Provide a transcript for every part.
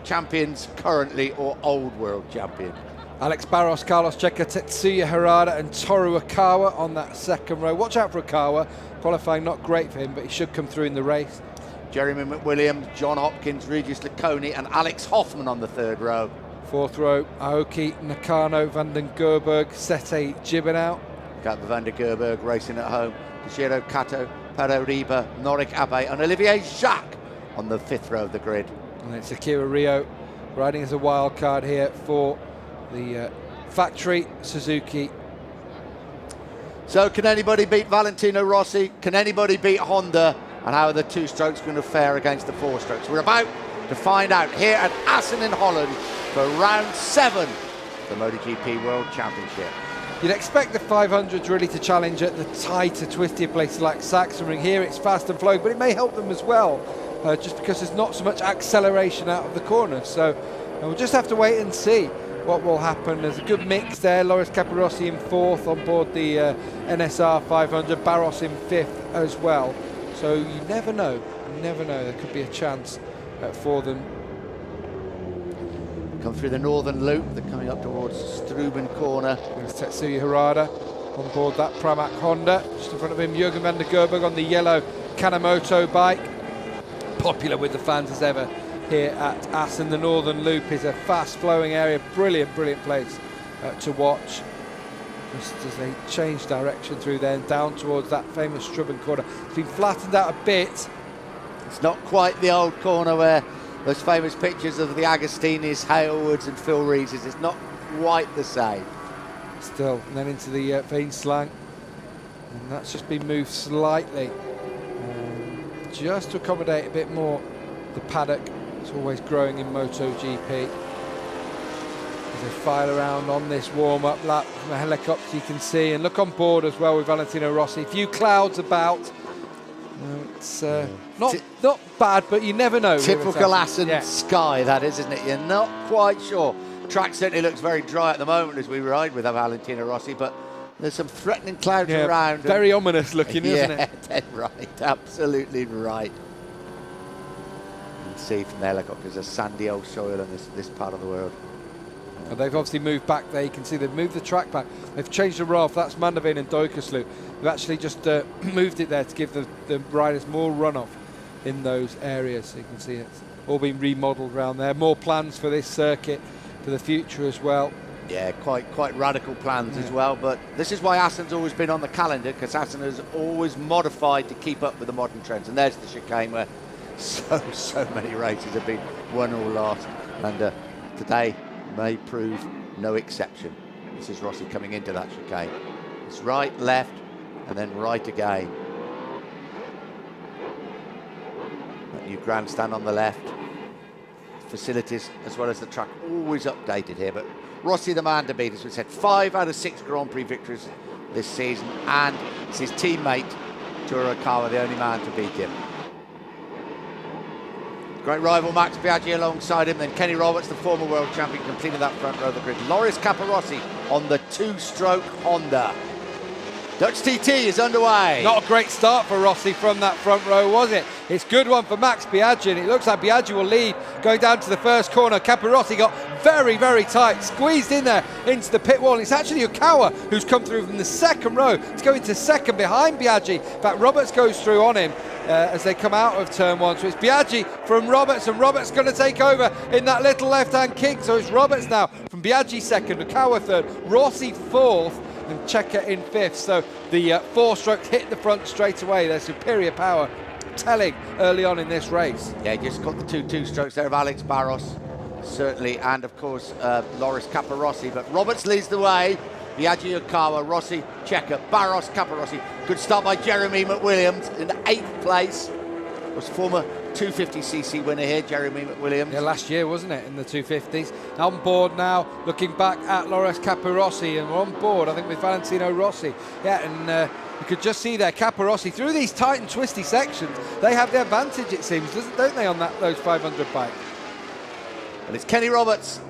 champions currently or old world champion. Alex Barros, Carlos Checa, Tetsuya Harada and Toru Okawa on that second row. Watch out for Okawa. Qualifying not great for him, but he should come through in the race. Jeremy McWilliams, John Hopkins, Regis Laconi and Alex Hoffman on the third row. Fourth row, Aoki Nakano, Van den Gerberg, Sete Gibernau. Got Van der Gerberg racing at home. Giro Kato, Pedro Riba, Norik Abe and Olivier Jacques on the fifth row of the grid. And it's Akira Rio riding as a wild card here for the factory Suzuki. So can anybody beat Valentino Rossi? Can anybody beat Honda? And how are the two strokes going to fare against the four strokes? We're about to find out here at Assen in Holland for round 7 of the MotoGP World Championship. You'd expect the 500s really to challenge at the tighter, twistier places like Sachsenring. Here it's fast and flowing, but it may help them as well, just because there's not so much acceleration out of the corners. So we'll just have to wait and see what will happen. There's a good mix there. Loris Capirossi in 4th on board the NSR 500, Barros in 5th as well. So you never know, there could be a chance for them. Come through the northern loop, they're coming up towards Struben corner. There's Tetsuya Harada on board that Pramac Honda. Just in front of him, Jürgen van der Gerberg on the yellow Kanemoto bike. Popular with the fans as ever here at Assen. The northern loop is a fast flowing area, brilliant place to watch. Just as they change direction through there and down towards that famous Struben corner. It's been flattened out a bit. It's not quite the old corner where those famous pictures of the Agostinis, Halewoods and Phil Reeses. It's not quite the same. Still, and then into the Veenslang. And that's just been moved slightly. Just to accommodate a bit more the paddock. It's always growing in MotoGP. As they file around on this warm-up lap from a helicopter, you can see, and look on board as well with Valentino Rossi. A few clouds about. It's not bad, but you never know. Typical Assen sky, that is, isn't it? You're not quite sure. Track certainly looks very dry at the moment as we ride with Valentino Rossi, but there's some threatening clouds around. Very ominous looking, isn't it? Yeah, dead right, absolutely right. You can see from the helicopters a sandy old soil in this part of the world. And they've obviously moved back there. You can see they've moved the track back. They've changed the RAF. That's Mandeveen and Duikersloot. They've actually just moved it there to give the riders more runoff in those areas. So you can see it's all been remodeled around there. More plans for this circuit for the future as well. Yeah, quite radical plans as well. But this is why Assen's always been on the calendar, because Assen has always modified to keep up with the modern trends. And there's the chicane where so many races have been won or lost. And today may prove no exception. This is Rossi coming into that chicane. It's right, left, and then right again. That new grandstand on the left. Facilities as well as the track always updated here, but Rossi the man to beat, as we said. 5 out of 6 Grand Prix victories this season, and it's his teammate Toru Okawa, the only man to beat him. Great rival Max Biaggi alongside him, then Kenny Roberts, the former world champion, completed that front row of the grid. Loris Capirossi on the 2-stroke Honda. Dutch TT is underway. Not a great start for Rossi from that front row, was it? It's a good one for Max Biaggi, and it looks like Biaggi will lead going down to the first corner. Capirossi got very tight, squeezed in there into the pit wall. And it's actually Okawa who's come through from the second row to go into second behind Biaggi. In fact, Roberts goes through on him as they come out of turn 1. So it's Biaggi from Roberts, and Roberts going to take over in that little left-hand kick. So it's Roberts now from Biaggi second, Okawa third, Rossi fourth, and Checa in 5th. So the 4-strokes hit the front straight away. Their superior power telling early on in this race. Yeah, just got the 2-strokes there of Alex Barros, certainly, and of course Loris Capirossi. But Roberts leads the way. Biaggi, Okawa, Rossi, Checa, Barros, Capirossi. Good start by Jeremy McWilliams in 8th place. Was former 250cc winner here, Jeremy McWilliams. Yeah, last year, wasn't it, in the 250s. On board now, looking back at Loris Capirossi, and we're on board, I think, with Valentino Rossi. Yeah, and you could just see there, Capirossi, through these tight and twisty sections, they have the advantage, it seems, don't they, on those 500 bikes? And it's Kenny Roberts,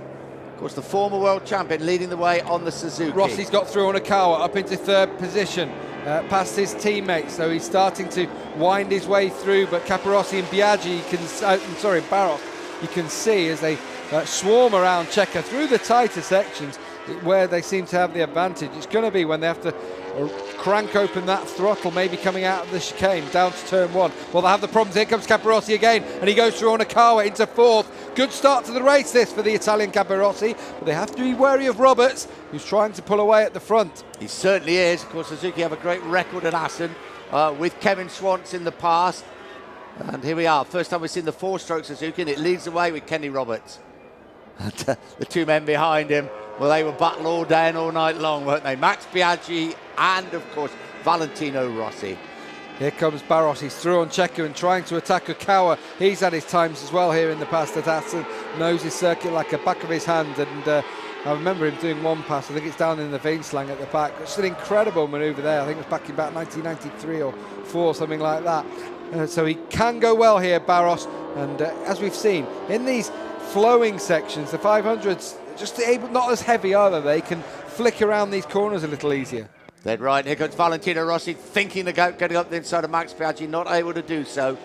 of course, the former world champion, leading the way on the Suzuki. Rossi's got through on Okawa, up into 3rd position. Past his teammates, so he's starting to wind his way through, but Capirossi and Biaggi Barros you can see as they swarm around Checker through the tighter sections where they seem to have the advantage. It's going to be when they have to crank open that throttle, maybe coming out of the chicane down to turn 1. Well, they have the problems. Here comes Capirossi again, and he goes through Onakawa into 4th. Good start to the race this for the Italian Capirossi, but they have to be wary of Roberts, who's trying to pull away at the front. He certainly is. Of course, Suzuki have a great record at Assen with Kevin Schwantz in the past. And here we are, first time we've seen the 4-stroke Suzuki, and it leads the way with Kenny Roberts. And the 2 men behind him, well, they were battle all day and all night long, weren't they? Max Biaggi and, of course, Valentino Rossi. Here comes Barros. He's through on Checker and trying to attack Okawa. He's had his times as well here in the past at Assen. Knows his circuit like the back of his hand. And I remember him doing one pass. I think it's down in the Veenslang at the back. It's an incredible manoeuvre there. I think it was back in about 1993 or 4, something like that. So he can go well here, Barros. And as we've seen, in these flowing sections, the 500s just able, not as heavy either. They can flick around these corners a little easier. Dead right. Here comes Valentino Rossi, thinking about getting up the inside of Max Biaggi, not able to do so.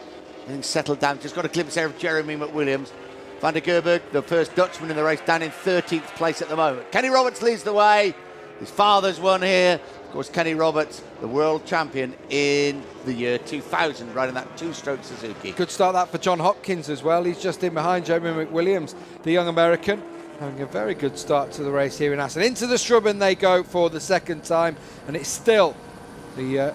Getting settled down. Just got a glimpse there of Jeremy McWilliams. Van der Gerberg, the first Dutchman in the race, down in 13th place at the moment. Kenny Roberts leads the way. His father's won here. Of course, Kenny Roberts, the world champion in the year 2000, riding that 2-stroke Suzuki. Good start that for John Hopkins as well. He's just in behind Jeremy McWilliams, the young American. Having a very good start to the race here in Assen. Into the Strubben they go for the second time, and it's still the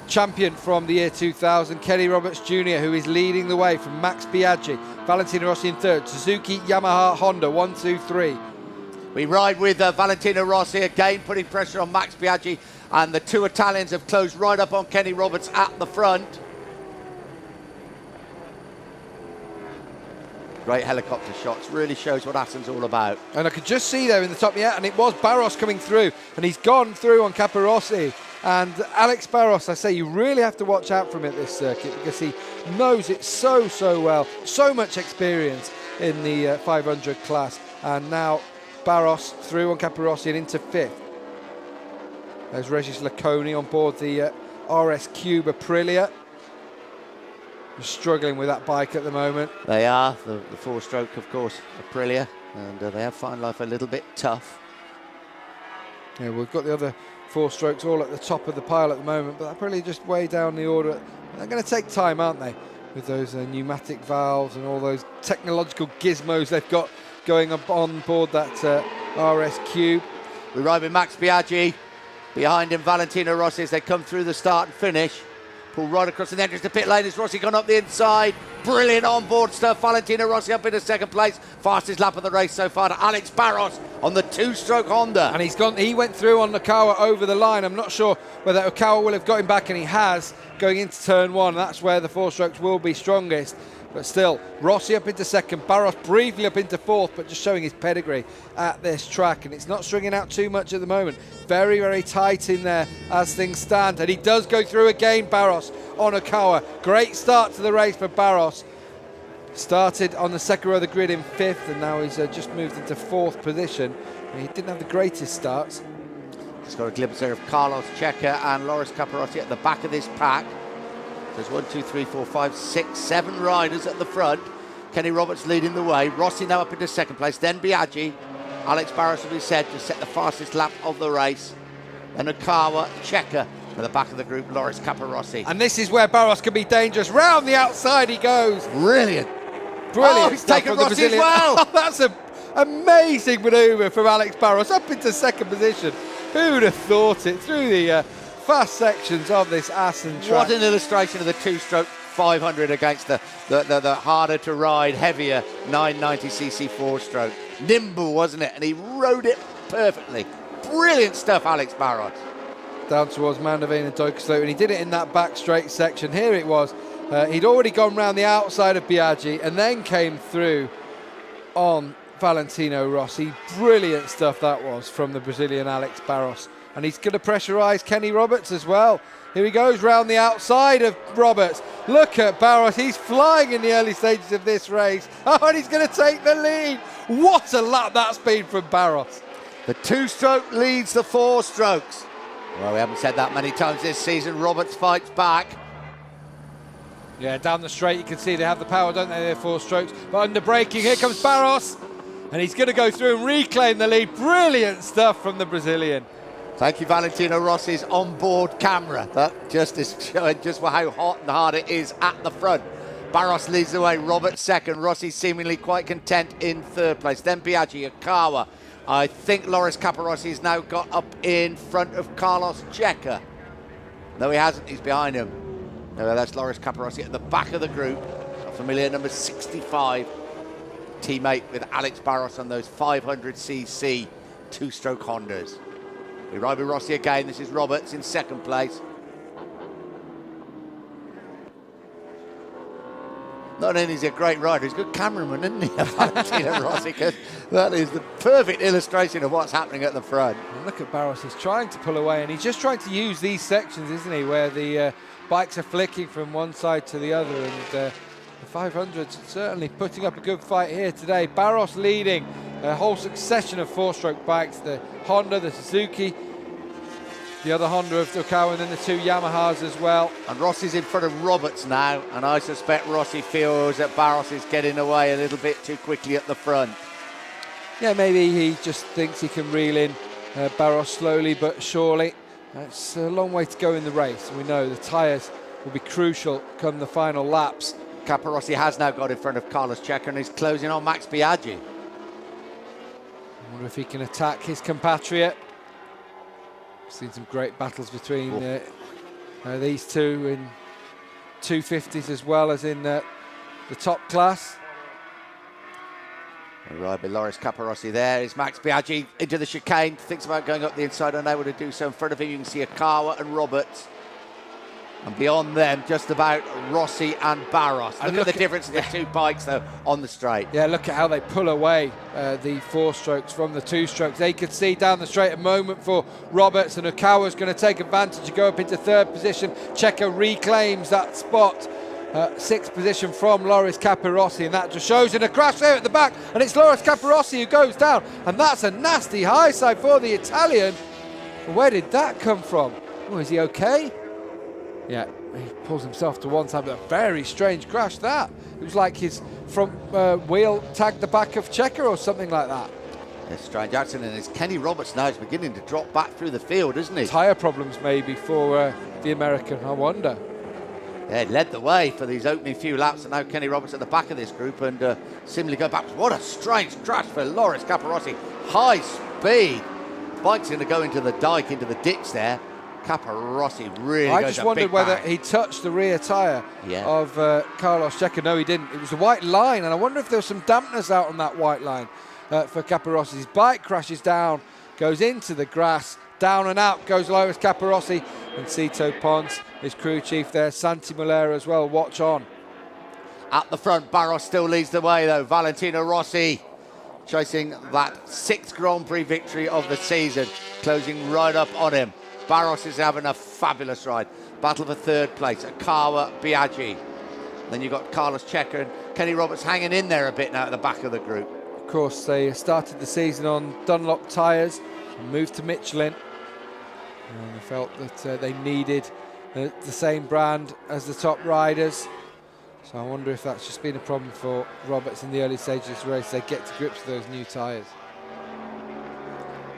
champion from the year 2000, Kenny Roberts Jr., who is leading the way from Max Biaggi. Valentino Rossi in 3rd, Suzuki, Yamaha, Honda, 1, 2, 3. We ride with Valentino Rossi again, putting pressure on Max Biaggi, and the 2 Italians have closed right up on Kenny Roberts at the front. Great helicopter shots, really shows what Assen's all about. And I could just see there in the top, and it was Barros coming through, and he's gone through on Capirossi. And Alex Barros, I say, you really have to watch out for him at this circuit because he knows it so well. So much experience in the 500 class. And now Barros through on Capirossi and into 5th. There's Regis Laconi on board the RS Cube Aprilia. Struggling with that bike at the moment. They are, the 4-stroke, of course, Aprilia, and they have found life a little bit tough. Yeah, we've got the other 4-strokes all at the top of the pile at the moment, but Aprilia just way down the order. They're going to take time, aren't they, with those pneumatic valves and all those technological gizmos they've got going up on board that RS Cube. We ride with Max Biaggi, behind him Valentino Rossi as they come through the start and finish. Pull right across the entrance to pit lane. Has Rossi gone up the inside? Brilliant on-board stuff. Valentino Rossi up into 2nd place. Fastest lap of the race so far to Alex Barros on the 2-stroke Honda. And he went through on Okawa over the line. I'm not sure whether Okawa will have got him back, and he has, going into turn 1. That's where the 4-strokes will be strongest. But still, Rossi up into 2nd, Barros briefly up into 4th, but just showing his pedigree at this track. And it's not stringing out too much at the moment. Very tight in there as things stand. And he does go through again, Barros, on Okawa. Great start to the race for Barros. Started on the second row of the grid in 5th, and now he's just moved into 4th position. And he didn't have the greatest starts. Just got a glimpse there of Carlos Checker and Loris Capirossi at the back of this pack. There's 1, 2, 3, 4, 5, 6, 7 riders at the front. Kenny Roberts leading the way. Rossi now up into 2nd place. Then Biaggi. Alex Barros, as we said, to set the fastest lap of the race. Then Okawa, Checker. At the back of the group, Loris Capirossi. And this is where Barros can be dangerous. Round the outside he goes. Brilliant. Brilliant. Oh, he's taken Rossi as well. Oh, that's an amazing manoeuvre from Alex Barros up into 2nd position. Who would have thought it through the fast sections of this Assen track. What an illustration of the 2-stroke 500 against the harder to ride, heavier 990cc 4-stroke. Nimble, wasn't it? And he rode it perfectly. Brilliant stuff, Alex Barros. Down towards Mandeveen and Dokeslope, and he did it in that back straight section. Here it was. He'd already gone round the outside of Biaggi and then came through on Valentino Rossi. Brilliant stuff that was from the Brazilian Alex Barros. And he's going to pressurise Kenny Roberts as well. Here he goes round the outside of Roberts. Look at Barros. He's flying in the early stages of this race. Oh, and he's going to take the lead. What a lap that's been from Barros. The 2-stroke leads the 4-strokes. Well, we haven't said that many times this season. Roberts fights back. Yeah, down the straight you can see they have the power, don't they, their 4 strokes. But under braking, here comes Barros. And he's going to go through and reclaim the lead. Brilliant stuff from the Brazilian. Thank you, Valentino Rossi's onboard camera. That just is showing just how hot and hard it is at the front. Barros leads the way, Robert second, Rossi seemingly quite content in third place. Then Biaggi, Okawa. I think Loris Capirossi has now got up in front of Carlos Checa. No, he hasn't, he's behind him. No, that's Loris Capirossi at the back of the group. Familiar number 65, teammate with Alex Barros on those 500cc 2-stroke Hondas. We ride with Rossi again. This is Roberts in second place. Not only is he a great rider, he's a good cameraman, isn't he, Valentino Rossi? Because that is the perfect illustration of what's happening at the front. And look at Barros, he's trying to pull away, and he's just trying to use these sections, isn't he, where the bikes are flicking from one side to the other, and the 500's certainly putting up a good fight here today. Barros leading a whole succession of 4-stroke bikes, the Honda, the Suzuki, the other Honda of Okawa, and then the 2 Yamahas as well. And Rossi's in front of Roberts now, and I suspect Rossi feels that Barros is getting away a little bit too quickly at the front. Yeah, maybe he just thinks he can reel in Barros slowly but surely. It's a long way to go in the race. We know the tyres will be crucial come the final laps. Capirossi has now got in front of Carlos Checa and is closing on Max Biaggi. I wonder if he can attack his compatriot. Seen some great battles between these two in 250s as well as in the top class. Right, but Loris Capirossi there is Max Biaggi into the chicane, thinks about going up the inside, unable to do so. In front of him you can see Okawa and Roberts. And beyond them, just about Rossi and Barros. Look at the difference in the 2 bikes, though, on the straight. Yeah, look at how they pull away the 4 strokes from the 2 strokes. They could see down the straight a moment for Roberts, and Okawa's going to take advantage and go up into 3rd position. Checa reclaims that spot. 6th position from Loris Capirossi, and that just shows in a crash there at the back, and it's Loris Capirossi who goes down, and that's a nasty high side for the Italian. Where did that come from? Oh, is he okay? Yeah, he pulls himself to one side, but a very strange crash that. It was like his front wheel tagged the back of Checa or something like that. A strange accident, and it's Kenny Roberts now is beginning to drop back through the field, isn't he? Tyre problems maybe for the American, I wonder. Yeah, it led the way for these opening few laps, and now Kenny Roberts at the back of this group, and seemingly go back. What a strange crash for Loris Capirossi. High speed. Bike's going to go into the dike, into the ditch there. Capirossi really I goes just wondered whether he touched the rear tyre of Carlos Checa. No, he didn't. It was a white line, and I wonder if there was some dampness out on that white line for Capirossi. His bike crashes down, goes into the grass, down and out goes Loris Capirossi, and Cito Pons, his crew chief there, Santi Molera as well, watch on. At the front, Barros still leads the way, though. Valentino Rossi chasing that 6th Grand Prix victory of the season, closing right up on him. Barros is having a fabulous ride. Battle for 3rd place, Okawa, Biaggi. Then you've got Carlos Checa and Kenny Roberts hanging in there a bit now at the back of the group. Of course, they started the season on Dunlop tyres and moved to Michelin. And they felt that they needed the same brand as the top riders. So I wonder if that's just been a problem for Roberts in the early stages of the race. They get to grips with those new tyres.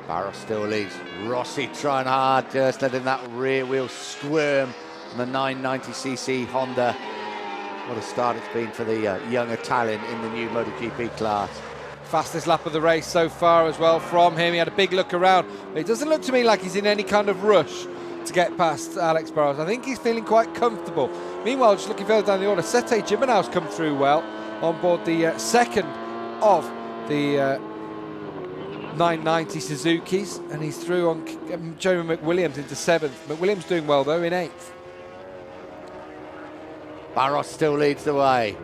Barros still leads. Rossi trying hard, just letting that rear wheel squirm on the 990cc Honda. What a start it's been for the young Italian in the new MotoGP class. Fastest lap of the race so far as well from him. He had a big look around. But it doesn't look to me like he's in any kind of rush to get past Alex Barros. I think he's feeling quite comfortable. Meanwhile, just looking further down the order, Sete Gibernau's come through well on board the second of the 990 Suzukis, and he's through on Jeremy McWilliams into 7th. McWilliams doing well though in 8th. Barros still leads the way.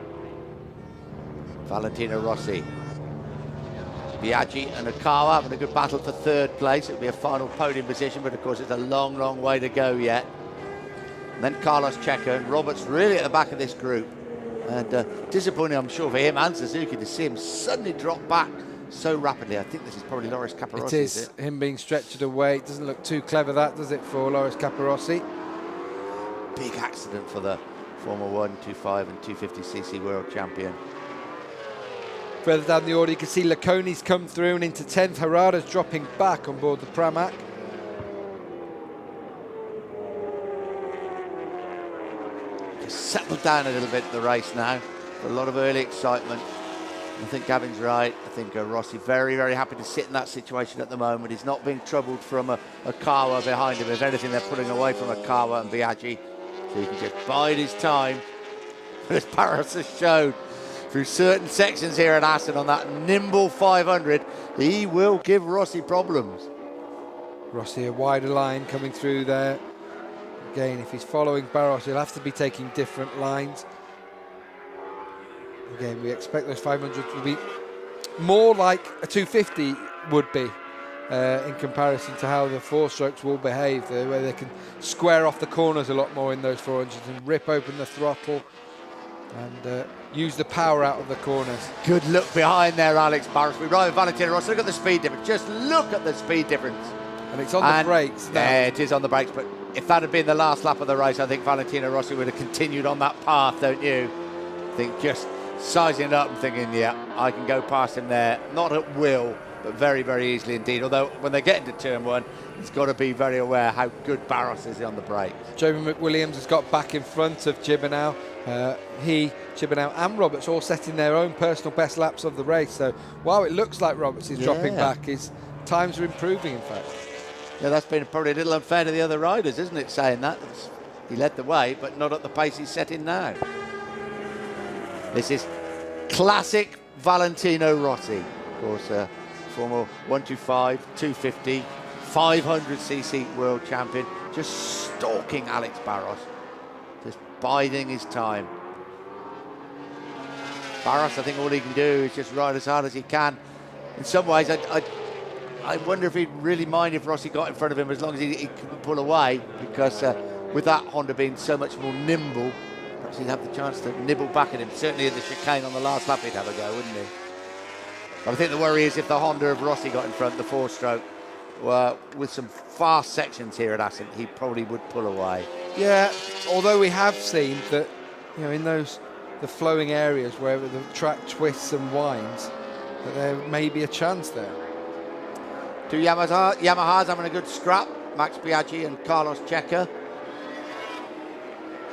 Valentino Rossi. Biaggi and Okawa having a good battle for 3rd place. It'll be a final podium position, but of course it's a long, long way to go yet. And then Carlos Checa and Roberts really at the back of this group. And disappointing, I'm sure, for him and Suzuki to see him suddenly drop back so rapidly. I think this is probably Loris Capirossi. It is him being stretched away. It doesn't look too clever, that, does it, for Loris Capirossi? Big accident for the former 125 and 250cc world champion. Further down the order, you can see Laconi's come through, and into 10th, Harada's dropping back on board the Pramac. Just settled down a little bit in the race now. A lot of early excitement. I think Gavin's right. I think Rossi very, very happy to sit in that situation at the moment. He's not being troubled from a Kawa behind him. If anything, they're putting away from a Kawa and Biaggi. So he can just bide his time. But as Barros has shown through certain sections here at Assen on that nimble 500, he will give Rossi problems. Rossi a wider line coming through there. Again, if he's following Barros, he'll have to be taking different lines. Again, we expect those 500s to be more like a 250 would be in comparison to how the four strokes will behave, where they can square off the corners a lot more in those 400s and rip open the throttle and use the power out of the corners. Good look behind there, Alex Barros. We ride with Valentino Rossi. Look at the speed difference. Just look at the speed difference. And it's on the brakes now. Yeah, it is on the brakes, but if that had been the last lap of the race, I think Valentino Rossi would have continued on that path, don't you? I think just sizing it up and thinking, yeah, I can go past him there. Not at will, but very, very easily indeed. Although when they get into turn one, he's got to be very aware how good Barros is on the brakes. Jamie McWilliams has got back in front of Gibernau. Gibernau and Roberts all setting their own personal best laps of the race. So while it looks like Roberts is dropping back, his times are improving, in fact. Yeah, that's been probably a little unfair to the other riders, isn't it, saying that? He led the way, but not at the pace he's setting now. This is classic Valentino Rossi. Of course, former 125, 250, 500cc world champion. Just stalking Alex Barros. Just biding his time. Barros, I think all he can do is just ride as hard as he can. In some ways, I wonder if he'd really mind if Rossi got in front of him as long as he couldn't pull away, because with that Honda being so much more nimble, perhaps he'd have the chance to nibble back at him. Certainly at the chicane on the last lap he'd have a go, wouldn't he? But I think the worry is if the Honda of Rossi got in front, the four-stroke, with some fast sections here at Assen, he probably would pull away. Yeah, although we have seen that, you know, in the flowing areas where the track twists and winds, that there may be a chance there. Two Yamahas having a good scrap, Max Biaggi and Carlos Checa.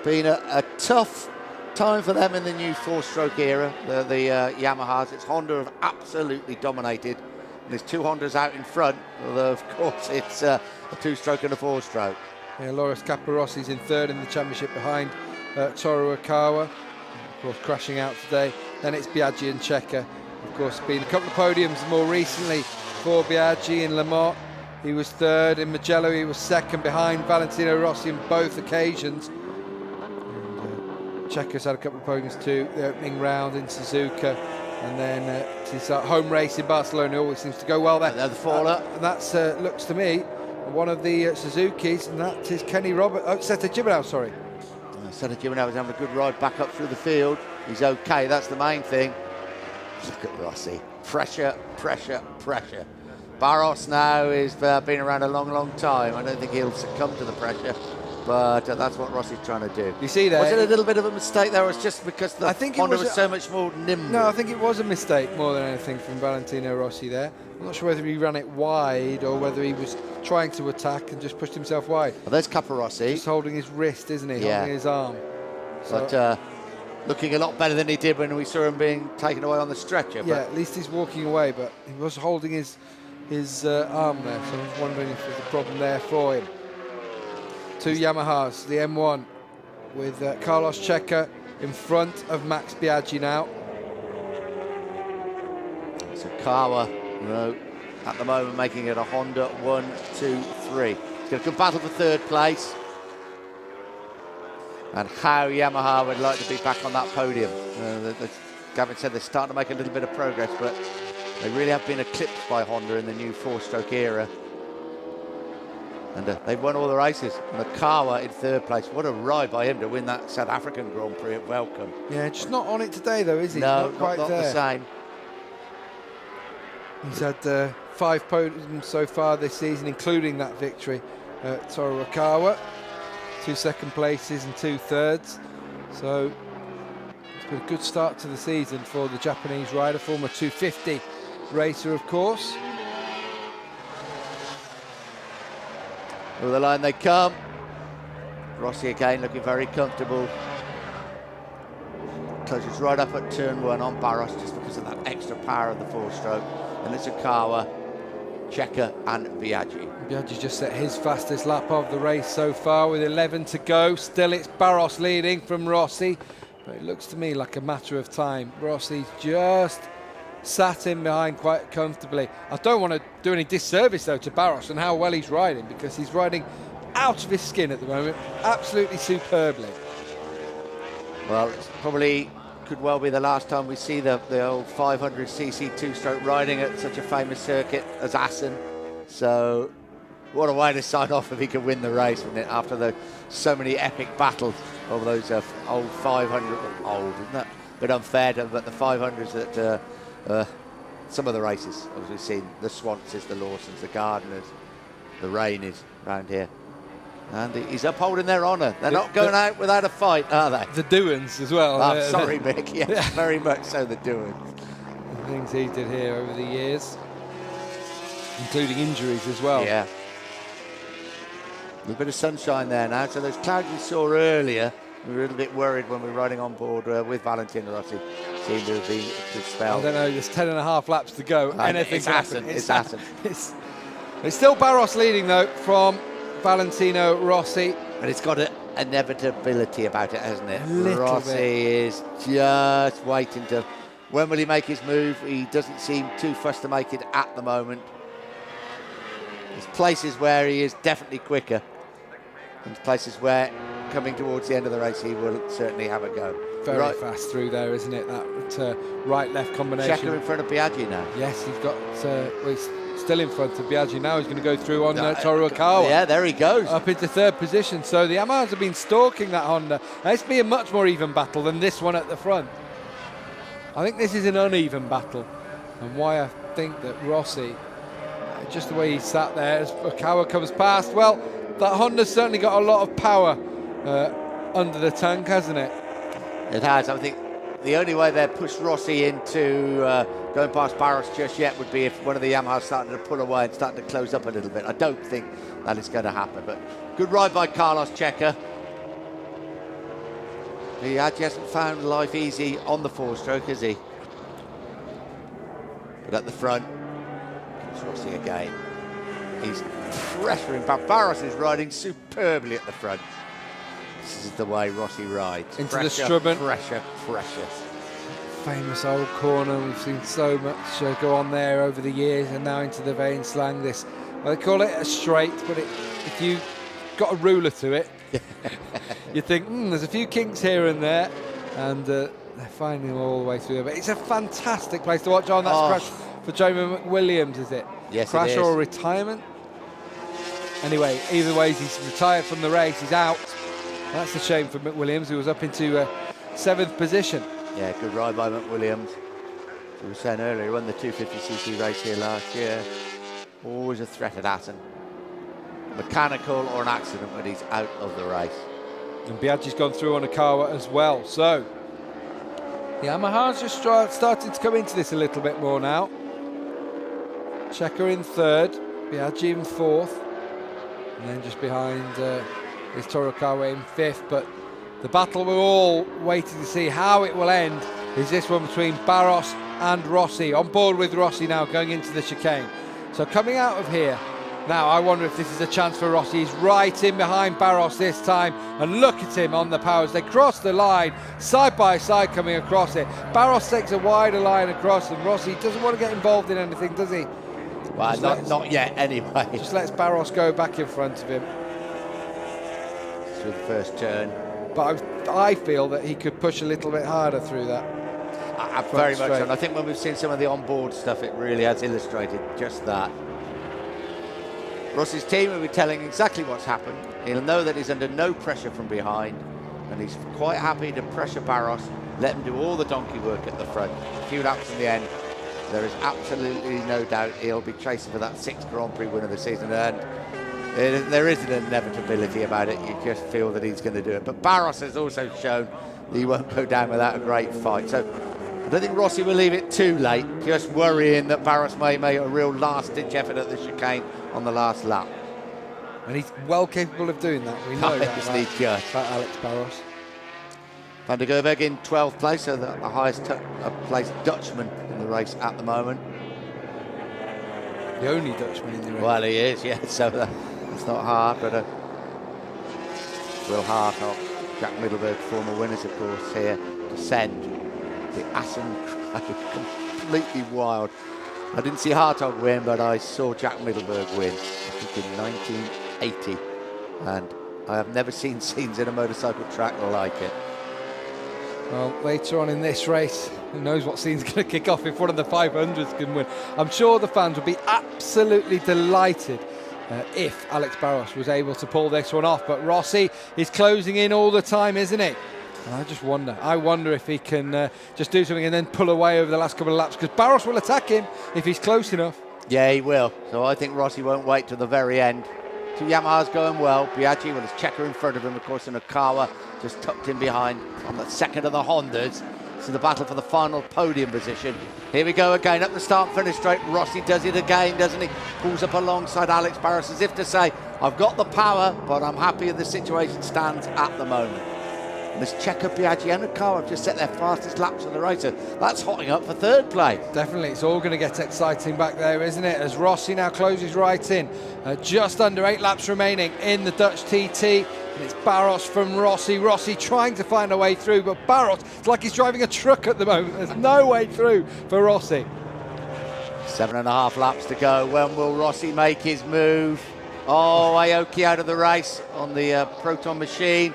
Been a tough time for them in the new four-stroke era, the Yamahas. It's Honda have absolutely dominated. And there's two Hondas out in front, although of course it's a two-stroke and a four-stroke. Yeah, Loris Capirosi's in third in the championship behind Toru Okawa, of course crashing out today. Then it's Biaggi and Checa. Of course, been a couple of podiums more recently for Biaggi in Le Mans. He was third. In Mugello he was second behind Valentino Rossi on both occasions. And Checa's had a couple of podiums too, the opening round in Suzuka, and then his home race in Barcelona always seems to go well there. The faller. And that's, looks to me, one of the Suzukis, and that is Kenny Roberts. Oh, Seta Gibernau, sorry. Seta Gibernau is having a good ride back up through the field. He's okay, that's the main thing. Look at Rossi. Pressure, pressure, pressure. Barros now has been around a long, long time. I don't think he'll succumb to the pressure, but that's what Rossi's trying to do. You see there? Was it a little bit of a mistake there, or was just because the Honda was so much more nimble? No, I think it was a mistake more than anything from Valentino Rossi there. I'm not sure whether he ran it wide or whether he was trying to attack and just pushed himself wide. Well, there's Capirossi. Just holding his wrist, isn't he? Yeah. Holding his arm. But looking a lot better than he did when we saw him being taken away on the stretcher. Yeah, at least he's walking away, but he was holding his arm there, so I was wondering if there's a problem there for him. Two Yamahas, the M1, with Carlos Checa in front of Max Biaggi now. So Kawa, at the moment making it a Honda 1, 2, 3. It's going to battle for third place. And how Yamaha would like to be back on that podium. Gavin said they're starting to make a little bit of progress, but they really have been eclipsed by Honda in the new four-stroke era. And they've won all the races. And Kawa in third place. What a ride by him to win that South African Grand Prix at Welcome. Yeah, just not on it today, though, is he? No, not quite not there. The same. He's had 5 podiums so far this season, including that victory at Toru Okawa. 2 second places and 2 thirds. So it's been a good start to the season for the Japanese rider, former 250 racer, of course. Over the line they come. Rossi again looking very comfortable. Closes right up at turn 1 on Barros just because of that extra power of the 4-stroke. And it's Okawa, Checker and Biaggi. Biaggi just set his fastest lap of the race so far with 11 to go. Still it's Barros leading from Rossi, but it looks to me like a matter of time. Rossi's just sat in behind quite comfortably. I don't want to do any disservice though to Barros and how well he's riding, because he's riding out of his skin at the moment, absolutely superbly. Well, it's probably could well be the last time we see the old 500cc 2-stroke riding at such a famous circuit as Assen. So what a way to sign off if he could win the race, wouldn't it, after so many epic battles of those old 500, old, isn't that? But unfair to, but the 500s that some of the races, as we've seen, the Swanses, the Lawsons, the Gardeners, the Rainies around here. And he's upholding their honour. They're not going out without a fight, are they? The Doohans as well. Oh, sorry, Mick. Yes, very much so, the Doohans. The things he did here over the years, including injuries as well. Yeah. A little bit of sunshine there now. So those clouds we saw earlier, we were a little bit worried when we were riding on board with Valentino Rossi. Seemed to have been a good spell. I don't know, there's 10.5 laps to go. Anything can happen. It's Assen. It's still Barros leading, though, from Valentino Rossi. But it's got an inevitability about it, hasn't it? Rossi is just waiting to... When will he make his move? He doesn't seem too fussed to make it at the moment. There's places where he is definitely quicker. And places where, coming towards the end of the race, he will certainly have a go. Very fast through there, isn't it? That right-left combination. Checker in front of Biaggi now. Yes, he's got... well, he's still in front of Biaggi now. He's going to go through on Toru Okawa. Yeah, there he goes. Up into 3rd position. So the Yamahas have been stalking that Honda. Now, it's been a much more even battle than this one at the front. I think this is an uneven battle. And why I think that Rossi, just the way he sat there as Okawa comes past, well, that Honda's certainly got a lot of power under the tank, hasn't it? It has. I think the only way they'd push Rossi into going past Barros just yet would be if one of the Yamahas started to pull away and started to close up a little bit. I don't think that is going to happen, but good ride by Carlos Checker. He hasn't found life easy on the 4-stroke, has he? But at the front, it's Rossi again. He's pressuring. Barros is riding superbly at the front. This is the way Rossi rides. Into the Strubben. Pressure. Famous old corner. We've seen so much go on there over the years, and now into the Vane Slang. This, well, they call it a straight, but if you got a ruler to it, you think there's a few kinks here and there, and they're finding them all the way through there. But it's a fantastic place to watch on. That's crash for Jamie McWilliams, is it? Yes, crash it is. Or retirement. Anyway, either way, he's retired from the race. He's out. That's a shame for McWilliams, who was up into 7th position. Yeah, good ride by McWilliams. As we were saying earlier, he won the 250cc race here last year. Always a threat at Assen. Mechanical or an accident when he's out of the race. And Biaggi's gone through on Okawa as well. So the Yamaha's just starting to come into this a little bit more now. Checker in 3rd, Biaggi in 4th, and then just behind is Toru Okawa in 5th. But the battle we're all waiting to see how it will end is this one between Barros and Rossi. On board with Rossi now, going into the chicane. So coming out of here, now I wonder if this is a chance for Rossi. He's right in behind Barros this time, and look at him on the powers. They cross the line, side by side coming across it. Barros takes a wider line across, and Rossi doesn't want to get involved in anything, does he? Well, not yet anyway. Just lets Barros go back in front of him. Through the first turn. But I feel that he could push a little bit harder through that. Very much so. And I think when we've seen some of the onboard stuff, it really has illustrated just that. Rossi's team will be telling exactly what's happened. He'll know that he's under no pressure from behind, and he's quite happy to pressure Barros, let him do all the donkey work at the front. A few laps in the end, there is absolutely no doubt he'll be chasing for that 6th Grand Prix win of the season, and there is an inevitability about it. You just feel that he's going to do it. But Barros has also shown he won't go down without a great fight. So I don't think Rossi will leave it too late, just worrying that Barros may make a real last-ditch effort at the chicane on the last lap. And he's well capable of doing that. We know that about Alex Barros. Van der Gerweg in 12th place, so the highest placed Dutchman in the race at the moment. The only Dutchman in the race. Well, he is, yeah, so that's not hard, but Will Hartog, Jack Middleburg, former winners, of course, here descend. The Assen crowd, completely wild. I didn't see Hartog win, but I saw Jack Middleburg win, I think in 1980, and I have never seen scenes in a motorcycle track like it. Well, later on in this race, who knows what scene's going to kick off if one of the 500s can win. I'm sure the fans would be absolutely delighted if Alex Barros was able to pull this one off. But Rossi is closing in all the time, isn't he? And I wonder if he can just do something and then pull away over the last couple of laps, because Barros will attack him if he's close enough. Yeah, he will. So I think Rossi won't wait till the very end. Two Yamahas going well. Biaggi with his checker in front of him, of course, and Okawa just tucked in behind on the second of the Hondas. So the battle for the final podium position. Here we go again, up the start-finish straight. Rossi does it again, doesn't he? Pulls up alongside Alex Barros as if to say, I've got the power, but I'm happy as the situation stands at the moment. And this Checo, Biaggi and Okawa have just set their fastest laps of the race. So that's hotting up for third place. Definitely, it's all going to get exciting back there, isn't it? As Rossi now closes right in. Just under 8 laps remaining in the Dutch TT. And it's Barros from Rossi. Rossi trying to find a way through, but Barros, it's like he's driving a truck at the moment. There's no way through for Rossi. 7.5 laps to go. When will Rossi make his move? Oh, Aoki out of the race on the Proton machine.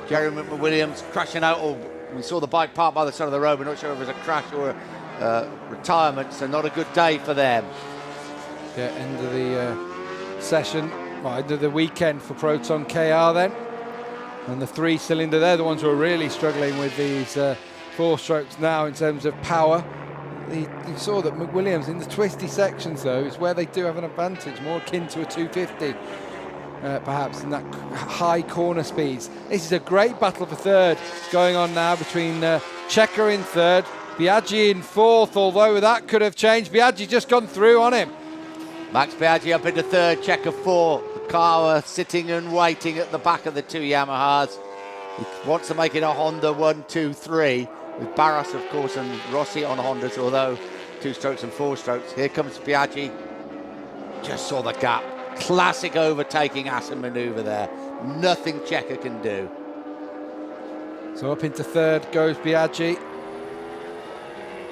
Jerry McWilliams crashing out. Oh, we saw the bike parked by the side of the road. We're not sure if it was a crash or a retirement, so not a good day for them. Yeah, end of the session. Right, end of the weekend for Proton KR then. And the 3-cylinder, they're the ones who are really struggling with these 4-strokes now in terms of power. You saw that McWilliams in the twisty sections, though, is where they do have an advantage, more akin to a 250, perhaps, in that high corner speeds. This is a great battle for third going on now between Checker in third, Biaggi in fourth, although that could have changed. Biaggi just gone through on him. Max Biaggi up into third, Checker 4. Okawa sitting and waiting at the back of the two Yamahas. He wants to make it a Honda 1, 2, 3 with Barros, of course, and Rossi on Hondas, although 2-strokes and 4-strokes. Here comes Biaggi. Just saw the gap. Classic overtaking Assen manoeuvre there. Nothing Checker can do. So up into third goes Biaggi.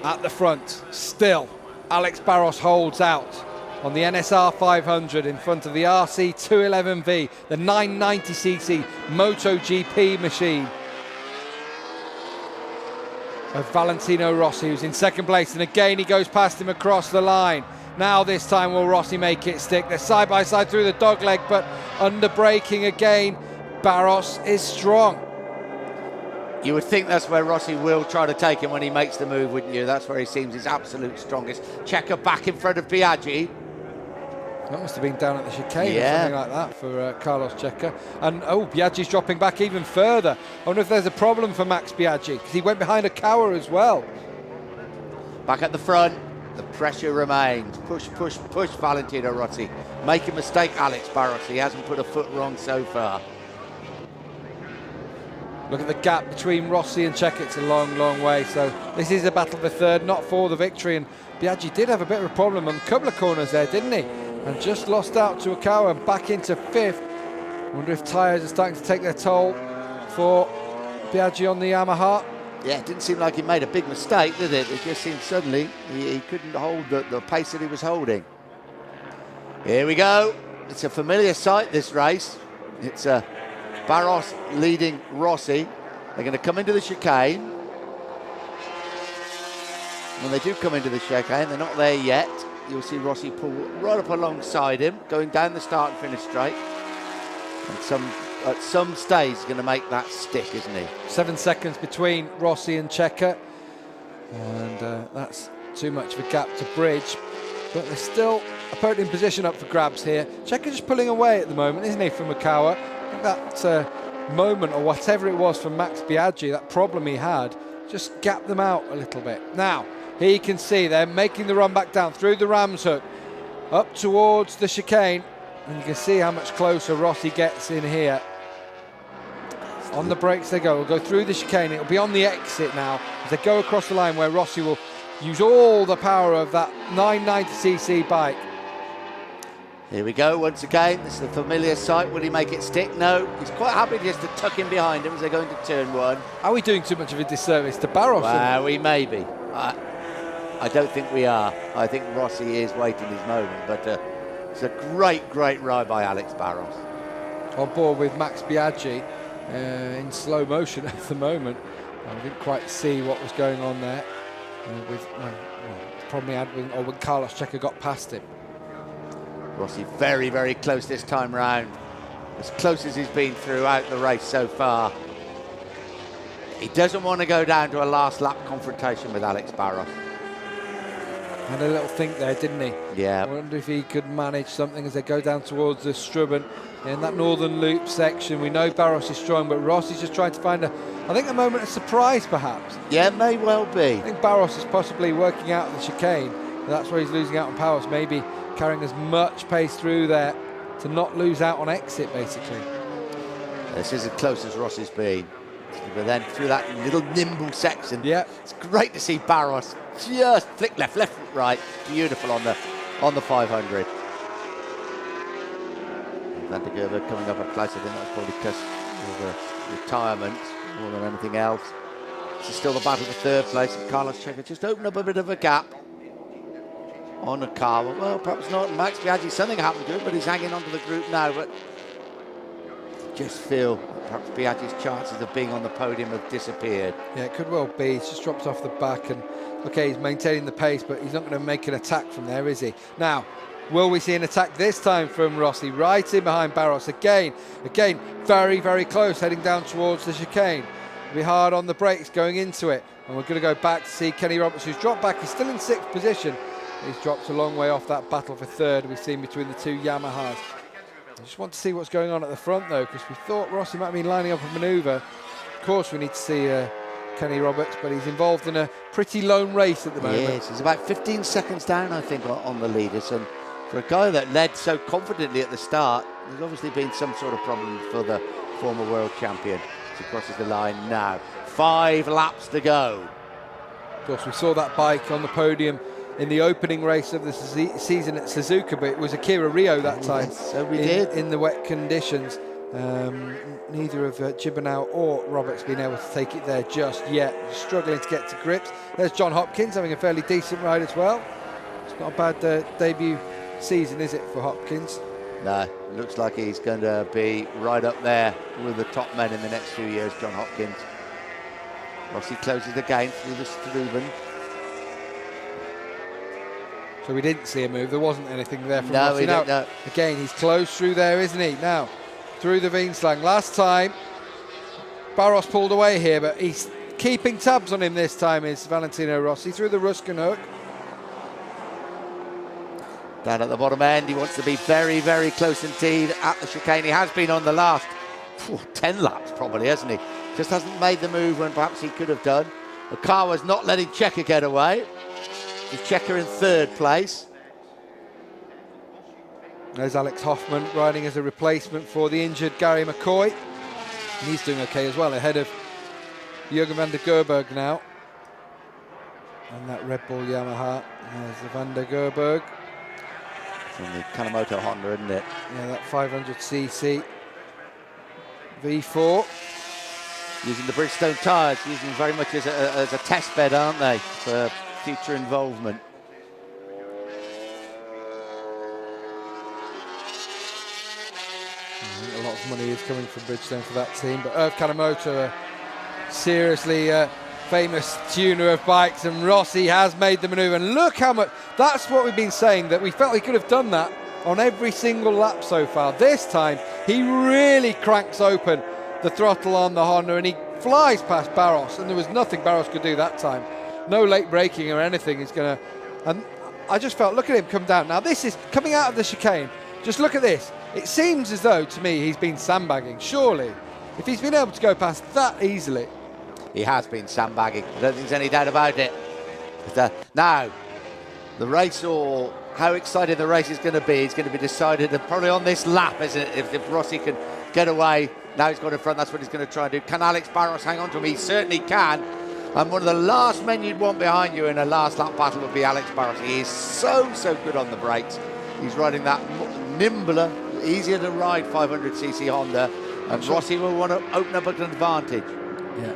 At the front, still, Alex Barros holds out on the NSR 500 in front of the RC211V, the 990cc MotoGP machine of Valentino Rossi, who's in second place, and again he goes past him across the line. Now this time will Rossi make it stick? They're side by side through the dogleg, but under braking again. Barros is strong. You would think that's where Rossi will try to take him when he makes the move, wouldn't you? That's where he seems his absolute strongest. Checker back in front of Biaggi. That must have been down at the chicane or something like that for Carlos Checker. And oh, Biaggi's dropping back even further. I wonder if there's a problem for Max Biaggi, because he went behind Okawa as well. Back at the front, the pressure remains. Push, push, push, Valentino Rossi. Make a mistake, Alex Barros. He hasn't put a foot wrong so far. Look at the gap between Rossi and Checker. It's a long, long way. So this is a battle for third, not for the victory. And Biaggi did have a bit of a problem on a couple of corners there, didn't he? And just lost out to Okawa and back into fifth. Wonder if tyres are starting to take their toll for Biaggi on the Yamaha. Yeah, it didn't seem like he made a big mistake, did it? It just seemed suddenly he couldn't hold the pace that he was holding. Here we go. It's a familiar sight, this race. It's Barros leading Rossi. They're going to come into the chicane. When they do come into the chicane, they're not there yet. You'll see Rossi pull right up alongside him, going down the start and finish straight. And at some stage, he's going to make that stick, isn't he? 7 seconds between Rossi and Checker. And that's too much of a gap to bridge. But there's still a podium position up for grabs here. Checker just pulling away at the moment, isn't he, from Okawa? I think that moment or whatever it was from Max Biaggi, that problem he had, just gapped them out a little bit. Now, here you can see they're making the run back down through the ram's hook, up towards the chicane, and you can see how much closer Rossi gets in here. On the brakes they go. We'll go through the chicane. It'll be on the exit now as they go across the line where Rossi will use all the power of that 990cc bike. Here we go once again. This is a familiar sight. Will he make it stick? No. He's quite happy just to tuck in behind him as they go into turn one. Are we doing too much of a disservice to Barros? Well, we may be. I don't think we are. I think Rossi is waiting his moment, but it's a great, great ride by Alex Barros. On board with Max Biaggi in slow motion at the moment. I didn't quite see what was going on there with the problem he had when Carlos Checa got past him. Rossi very, very close this time round. As close as he's been throughout the race so far. He doesn't want to go down to a last lap confrontation with Alex Barros. Had a little think there, didn't he? Yeah. I wonder if he could manage something as they go down towards the Strubben in that northern loop section. We know Barros is strong, but Rossi's just trying to find I think a moment of surprise perhaps. Yeah, may well be. I think Barros is possibly working out the chicane. That's where he's losing out on power. So maybe carrying as much pace through there to not lose out on exit, basically. This is as close as Rossi's been. But then through that little nimble section, yeah, it's great to see Barros just flick left, left, right. Beautiful on the 500. Van der Gerber coming up close. I think that's probably because of the retirement more than anything else. This is still the battle for third place. And Carlos Checa just opened up a bit of a gap on the car. Well, perhaps not. Max Biaggi, something happened to him, but he's hanging onto the group now. But just feel perhaps Biaggi's chances of being on the podium have disappeared. Yeah, it could well be. He's just dropped off the back, and okay, he's maintaining the pace, but he's not going to make an attack from there, is he? Now, will we see an attack this time from Rossi? Right in behind Barros again, very, very close, heading down towards the chicane. It'll be hard on the brakes going into it, and we're going to go back to see Kenny Roberts, who's dropped back. He's still in 6th position. He's dropped a long way off that battle for third we've seen between the two Yamahas. I just want to see what's going on at the front, though, because we thought Rossi might have been lining up a manoeuvre. Of course, we need to see Kenny Roberts, but he's involved in a pretty lone race at the moment. Yes, he's about 15 seconds down, I think, on the leaders. And for a guy that led so confidently at the start, there's obviously been some sort of problem for the former world champion as he crosses the line now. 5 laps to go. Of course, we saw that bike on the podium in the opening race of the season at Suzuka, but it was Akira Rio that time. Yes, so we did. In the wet conditions. Neither of Gibernau or Roberts been able to take it there just yet. Struggling to get to grips. There's John Hopkins having a fairly decent ride as well. It's not a bad debut season, is it, for Hopkins? No, it looks like he's going to be right up there with the top men in the next few years, John Hopkins. Rossi closes the game through the Strubben. So we didn't see a move. There wasn't anything there from no, Rossi. We don't know. Again, he's close through there, isn't he? Now, through the Veenslang. Last time, Barros pulled away here, but he's keeping tabs on him this time, is Valentino Rossi, through the Ruskin hook. Down at the bottom end, he wants to be very, very close indeed at the chicane. He has been on the last 10 laps probably, hasn't he? Just hasn't made the move when perhaps he could have done. The car was not letting Checa get away. Checa in 3rd place. There's Alex Hoffman riding as a replacement for the injured Gary McCoy. And he's doing okay as well, ahead of Jürgen van der Gerberg now. And that Red Bull Yamaha. There's the van der Gerberg. From the Kanemoto Honda, isn't it? Yeah, that 500cc V4. Using the Bridgestone tyres, using very much as a test bed, aren't they, for future involvement. A lot of money is coming from Bridgestone for that team, but Irv Kanemoto, a seriously famous tuner of bikes, and Rossi has made the manoeuvre. And look how much, that's what we've been saying, that we felt he could have done that on every single lap so far. This time, he really cranks open the throttle on the Honda and he flies past Barros, and there was nothing Barros could do that time. No late braking or anything. He's going to, and I just felt, look at him come down. Now this is coming out of the chicane. Just look at this. It seems as though, to me, he's been sandbagging. Surely If he's been able to go past that easily. He has been sandbagging. I don't think there's any doubt about it. But, now, the race, or how excited the race is going to be decided probably on this lap, isn't it? If Rossi can get away, now he's got in front, that's what he's going to try and do. Can Alex Barros hang on to him? He certainly can. And one of the last men you'd want behind you in a last lap battle would be Alex Barros. He is so good on the brakes. He's riding that nimbler, easier to ride 500cc Honda, and Rossi will want to open up an advantage. Yeah.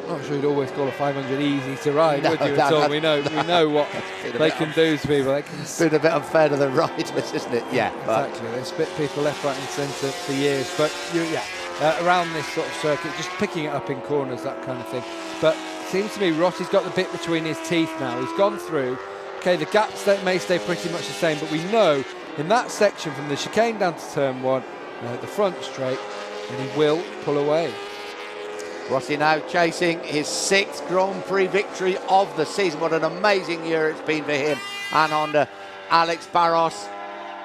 Not sure you'd always call a 500 easy to ride, No, would you? At all? We know what they can do to people. It's been a bit unfair to the riders, isn't it? Yeah, exactly. They split people left, right, and centre for years. But around this sort of circuit, just picking it up in corners, that kind of thing. But it seems to me Rossi's got the bit between his teeth now. He's gone through. Okay, the gaps that may stay pretty much the same, but we know in that section from the chicane down to turn 1, the front straight, and he will pull away. Rossi now chasing his 6th Grand Prix victory of the season. What an amazing year it's been for him and Honda. Alex Barros,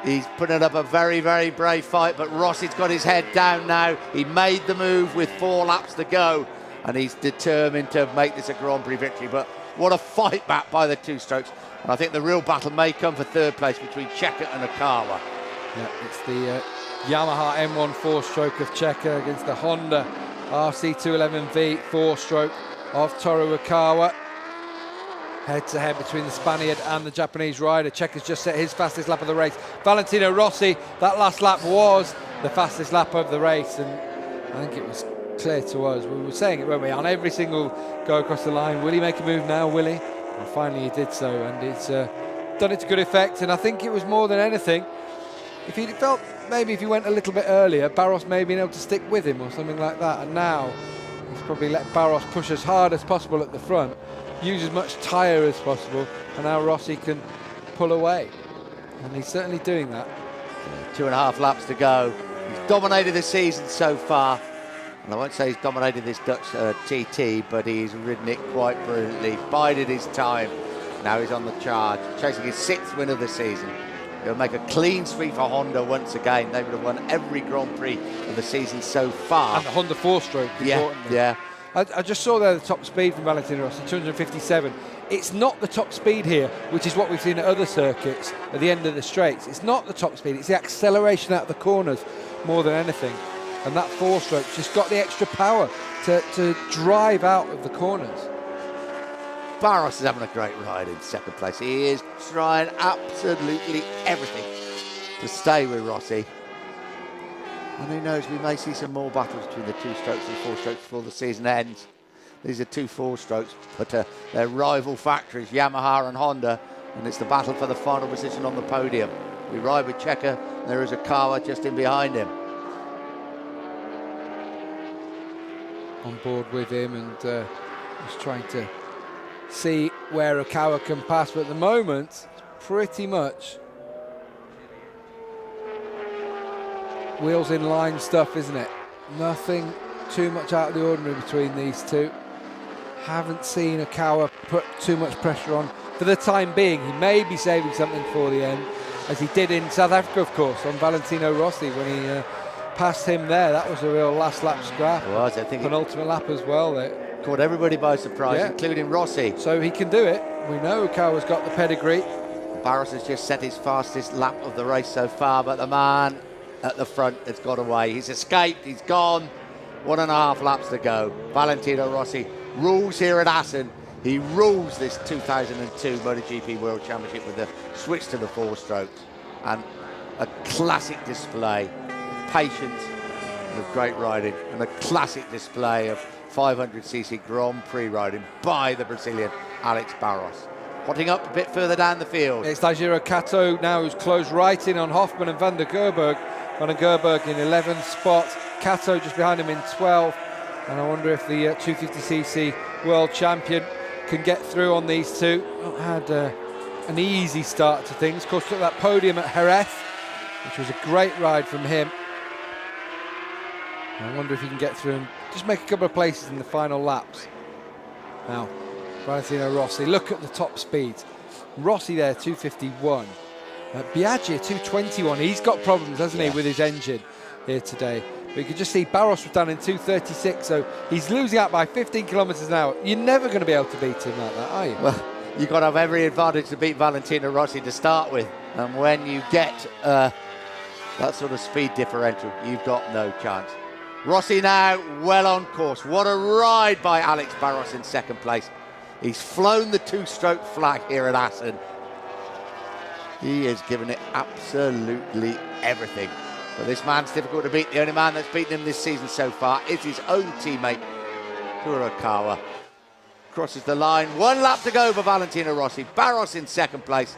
he's putting up a very brave fight, but Rossi's got his head down now. He made the move with 4 laps to go, and he's determined to make this a Grand Prix victory. But what a fight back by the 2 strokes. And I think the real battle may come for 3rd place between Checker and Okawa. Yeah, it's the Yamaha M1 4-stroke of Checker against the Honda RC211V 4-stroke of Toru Okawa. Head to head between the Spaniard and the Japanese rider. Checker's just set his fastest lap of the race. Valentino Rossi, that last lap was the fastest lap of the race, and I think it was clear to us. We were saying it, weren't we, on every single go across the line. Will he make a move now, will he? And finally he did so, and it's done it to good effect. And I think it was more than anything, if he felt maybe if he went a little bit earlier, Barros may have been able to stick with him or something like that. And now he's probably let Barros push as hard as possible at the front, use as much tyre as possible, and now Rossi can pull away. And he's certainly doing that. 2.5 laps to go. He's dominated the season so far. And I won't say he's dominated this Dutch TT, but he's ridden it quite brilliantly, bided his time. Now he's on the charge, chasing his 6th win of the season. He'll make a clean sweep for Honda once again. They would have won every Grand Prix of the season so far. And the Honda 4-stroke, importantly. Yeah. I just saw there the top speed from Valentino Rossi, 257. It's not the top speed here, which is what we've seen at other circuits at the end of the straights. It's not the top speed, it's the acceleration out of the corners more than anything. And that 4-stroke's just got the extra power to drive out of the corners. Barros is having a great ride in 2nd place. He is trying absolutely everything to stay with Rossi. And who knows, we may see some more battles between the 2 strokes and 4 strokes before the season ends. These are 2 4-strokes, but they're rival factories, Yamaha and Honda, and it's the battle for the final position on the podium. We ride with Checker, and there is Okawa just in behind him. On board with him and just trying to see where Okawa can pass, but at the moment, pretty much wheels in line stuff, isn't it? Nothing too much out of the ordinary between these two. Haven't seen Okawa put too much pressure on for the time being. He may be saving something for the end, as he did in South Africa, of course, on Valentino Rossi when he passed him there. That was a real last lap scrap. It was, I think. Penultimate lap as well there. Caught everybody by surprise, including Rossi. So he can do it. We know Okawa's got the pedigree. Barros has just set his fastest lap of the race so far, but the man at the front has got away. He's escaped, he's gone. 1.5 laps to go. Valentino Rossi rules here at Assen. He rules this 2002 MotoGP World Championship with the switch to the 4-strokes. And a classic display of patience and of great riding, and a classic display of 500cc Grand Prix riding by the Brazilian Alex Barros. Potting up a bit further down the field. It's Taijiro Kato now, who's closed right in on Hoffman and Van der Gerberg. Van der Gerberg in 11th spot, Kato just behind him in 12th. And I wonder if the 250cc world champion can get through on these two. Not had an easy start to things. Of course, took that podium at Jerez, which was a great ride from him. I wonder if he can get through and just make a couple of places in the final laps. Now, Valentino Rossi, look at the top speeds. Rossi there, 251. Biaggi, 221. He's got problems, hasn't he, with his engine here today. But you could just see Barros was down in 2:36, so he's losing out by 15 kilometres an hour. You're never going to be able to beat him like that, are you? Well, you've got to have every advantage to beat Valentino Rossi to start with. And when you get that sort of speed differential, you've got no chance. Rossi now well on course. What a ride by Alex Barros in second place. He's flown the two-stroke flag here at Assen. He has given it absolutely everything. But this man's difficult to beat. The only man that's beaten him this season so far is his own teammate, Kurokawa. Crosses the line. 1 lap to go for Valentino Rossi. Barros in second place.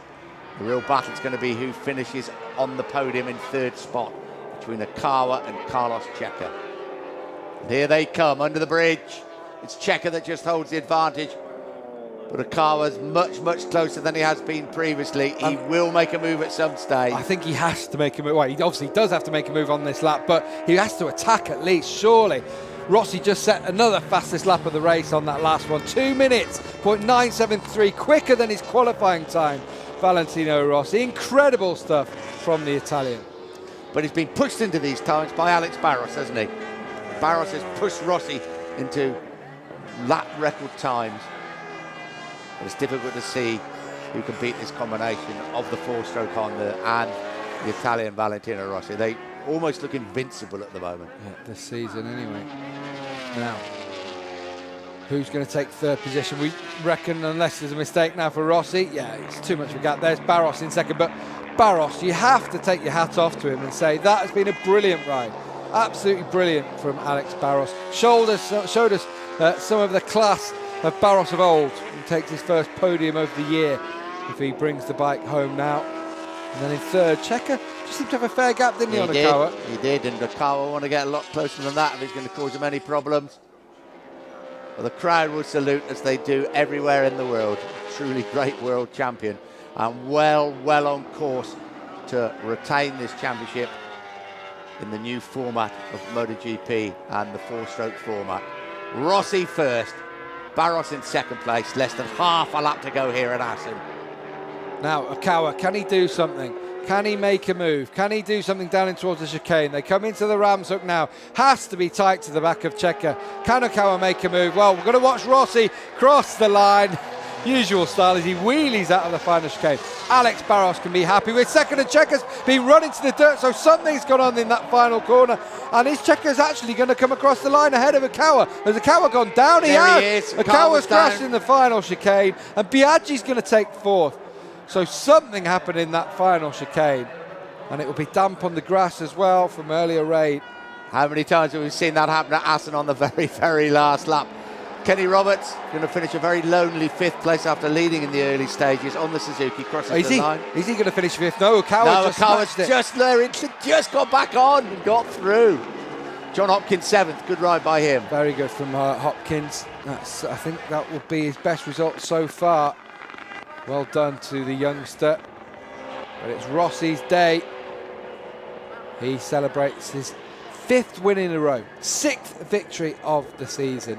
The real battle is going to be who finishes on the podium in third spot between Okawa and Carlos Checa. And here they come under the bridge. It's Checa that just holds the advantage. But Okawa's much, much closer than he has been previously. He will make a move at some stage. I think he has to make a move. Well, he obviously does have to make a move on this lap, but he has to attack at least, surely. Rossi just set another fastest lap of the race on that last one. 2 minutes, 0.973, quicker than his qualifying time. Valentino Rossi, incredible stuff from the Italian. But he's been pushed into these times by Alex Barros, hasn't he? Barros has pushed Rossi into lap record times. But it's difficult to see who can beat this combination of the four-stroke Honda and the Italian Valentino Rossi. They almost look invincible at the moment. Yeah, this season anyway. Now, who's going to take third position? We reckon, unless there's a mistake now for Rossi, yeah, it's too much of a gap. There's Barros in second, but Barros, you have to take your hat off to him and say that has been a brilliant ride. Absolutely brilliant from Alex Barros. Showed us some of the class of Barros of old, and takes his first podium of the year if he brings the bike home now. And then in third, Checa just seemed to have a fair gap, didn't he, on Okawa? He did, and Okawa want to get a lot closer than that if he's going to cause him any problems. Well, the crowd will salute, as they do everywhere in the world. Truly great world champion, and well on course to retain this championship in the new format of MotoGP and the four-stroke format. Rossi first, Barros in second place, less than half a lap to go here at Assen. Now, Okawa, can he do something? Can he make a move? Can he do something down in towards the chicane? They come into the Rams hook now. Has to be tight to the back of Checa. Can Okawa make a move? Well, we're going to watch Rossi cross the line. Usual style as he wheelies out of the final chicane. Alex Barros can be happy with second, and Checa's been running to the dirt, so something's gone on in that final corner. And is Checa's actually going to come across the line ahead of Okawa? Has Okawa gone down? He has. Okawa's crashed in the final chicane, and Biaggi's going to take fourth. So something happened in that final chicane, and it will be damp on the grass as well from earlier rain. How many times have we seen that happen at Assen on the very last lap? Kenny Roberts going to finish a very lonely fifth place after leading in the early stages on the Suzuki, crosses the line. Is he going to finish fifth? No, Okawa's just there. It just got back on and got through. John Hopkins seventh. Good ride by him. Very good from Hopkins. I think that will be his best result so far. Well done to the youngster. But it's Rossi's day. He celebrates his fifth win in a row, sixth victory of the season.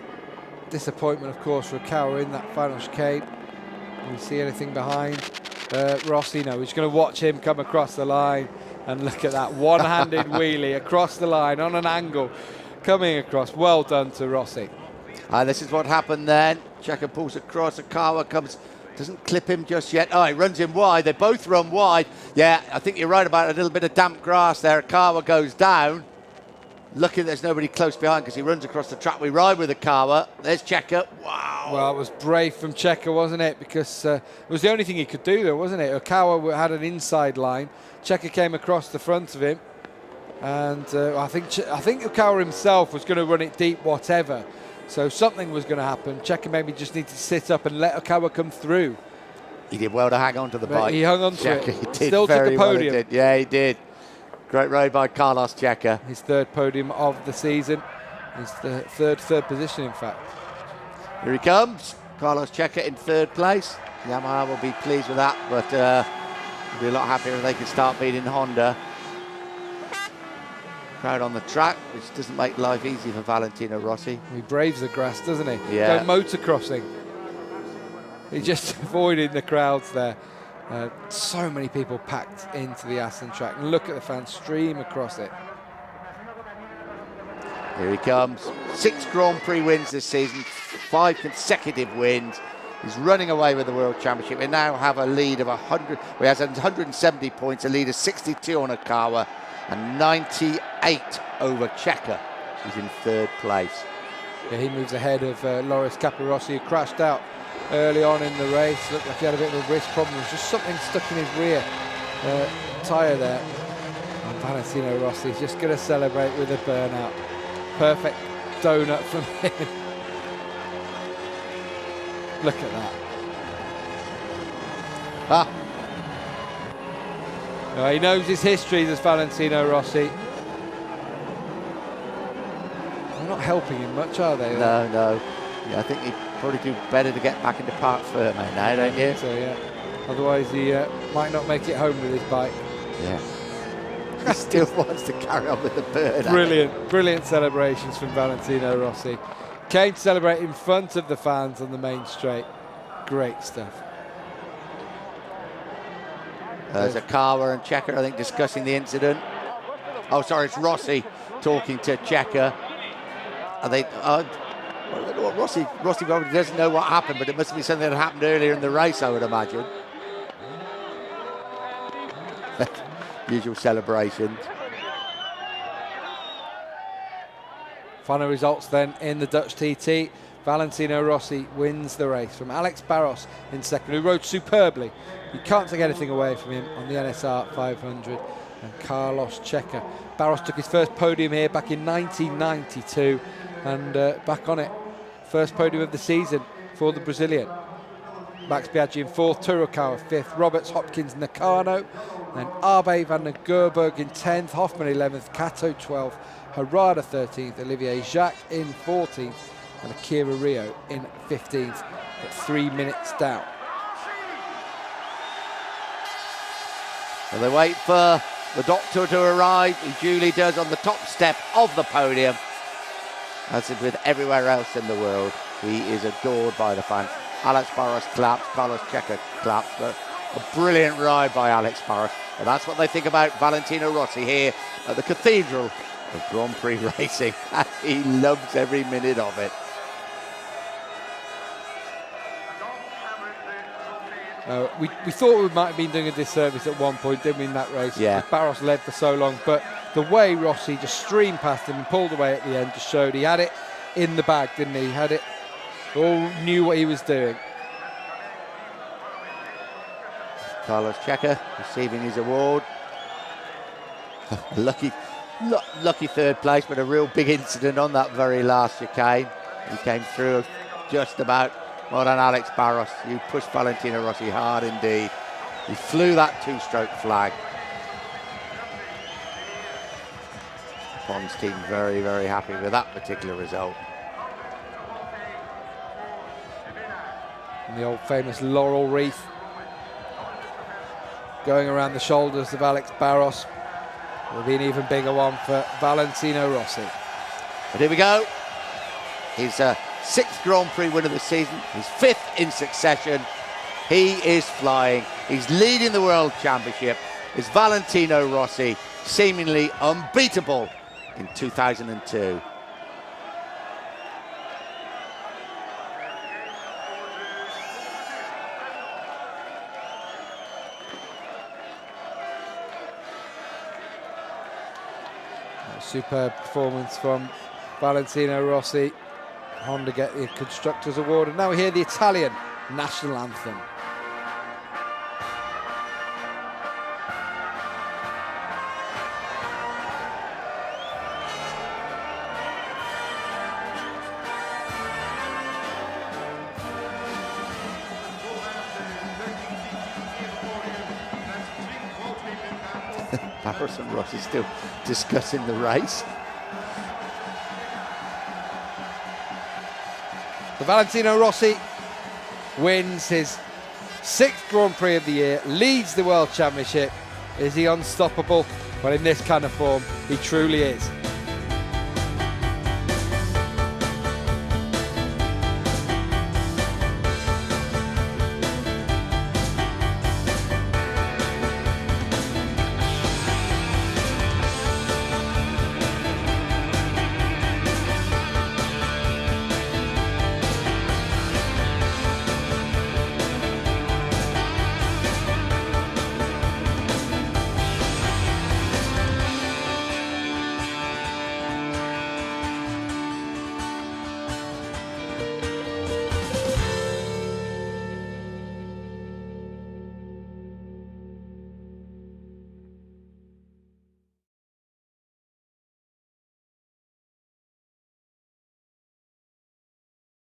Disappointment, of course, for Okawa in that final chicane. Can we see anything behind Rossi? No, we're just going to watch him come across the line, and look at that one-handed wheelie across the line on an angle, coming across. Well done to Rossi. And this is what happened then. Checa pulls across, Okawa comes, doesn't clip him just yet. Oh, he runs him wide. They both run wide. Yeah, I think you're right about a little bit of damp grass there. Okawa goes down. Lucky there's nobody close behind because he runs across the track. We ride with Okawa. There's Checa. Wow. Well, it was brave from Checa, wasn't it? Because it was the only thing he could do, though, wasn't it? Okawa had an inside line. Checa came across the front of him. And I think Okawa himself was going to run it deep, whatever. So something was going to happen. Checa maybe just needed to sit up and let Okawa come through. He did well to hang on to the bike. He hung on to Checa, it. He did Still took the podium. Well, yeah, he did. Great ride by Carlos Checa. His third podium of the season. His third position, in fact. Here he comes. Carlos Checa in third place. Yamaha will be pleased with that, but will be a lot happier if they can start beating Honda. Crowd on the track, which doesn't make life easy for Valentino Rossi. He braves the grass, doesn't he? Yeah. Go motocrossing. He's just avoiding the crowds there. So many people packed into the Assen track. And look at the fans stream across it. Here he comes. 6 Grand Prix wins this season, 5 consecutive wins. He's running away with the World Championship. We now have a lead of 100. He has 170 points, a lead of 62 on Okawa, and 98 over Checker, who's in 3rd place. Yeah, he moves ahead of Loris Capirossi, who crashed out early on in the race. Looked like he had a bit of a wrist problem. There's just something stuck in his rear tyre there. And Valentino Rossi's just going to celebrate with a burnout. Perfect donut from him. Look at that. No, he knows his history, this Valentino Rossi. They're not helping him much, are they? No. Yeah, I think he'd probably do better to get back into Parc Ferme now, don't you? So, yeah. Otherwise, he might not make it home with his bike. Yeah. He still wants to carry on with the bird. Brilliant celebrations from Valentino Rossi. Came to celebrate in front of the fans on the main straight. Great stuff. There's Okawa and Checker, I think, discussing the incident. Oh, sorry, it's Rossi talking to Checker. Are they? Rossi probably doesn't know what happened, but it must be something that happened earlier in the race, I would imagine. Usual celebrations. Final results then in the Dutch TT. Valentino Rossi wins the race from Alex Barros in 2nd, who rode superbly. You can't take anything away from him on the NSR 500. And Carlos Checker. Barros took his first podium here back in 1992 and back on it. First podium of the season for the Brazilian. Max Biaggi in 4th, Turokawa 5th, Roberts, Hopkins, Nakano, and Abe van den Gerburg in 10th, Hoffman 11th, Kato 12th, Harada 13th, Olivier Jacques in 14th, and Akira Rio in 15th, but 3 minutes down. And they wait for the doctor to arrive. He duly does on the top step of the podium. As is with everywhere else in the world, he is adored by the fans. Alex Barros claps, Carlos Checker claps. But a brilliant ride by Alex Barros. And that's what they think about Valentino Rossi here at the Cathedral of Grand Prix Racing. He loves every minute of it. We thought we might have been doing a disservice at one point, didn't we, in that race? Yeah. Barros led for so long, but the way Rossi just streamed past him and pulled away at the end just showed he had it in the bag, didn't he? He had it, all knew what he was doing. Carlos Checker receiving his award. lucky 3rd place, but a real big incident on that very last chicane. He came through just about. Well done, Alex Barros. You pushed Valentino Rossi hard indeed. He flew that 2-stroke flag. Bond's team very, very happy with that particular result. And the old famous laurel wreath going around the shoulders of Alex Barros. Will be an even bigger one for Valentino Rossi. But here we go. He's 6th Grand Prix win of the season, his 5th in succession. He is flying. He's leading the World Championship. It's Valentino Rossi, seemingly unbeatable in 2002. A superb performance from Valentino Rossi. Honda get the Constructors' Award, and now we hear the Italian national anthem. Barros and Rossi still discussing the race. So Valentino Rossi wins his 6th Grand Prix of the year, leads the World Championship. Is he unstoppable? Well, in this kind of form, he truly is.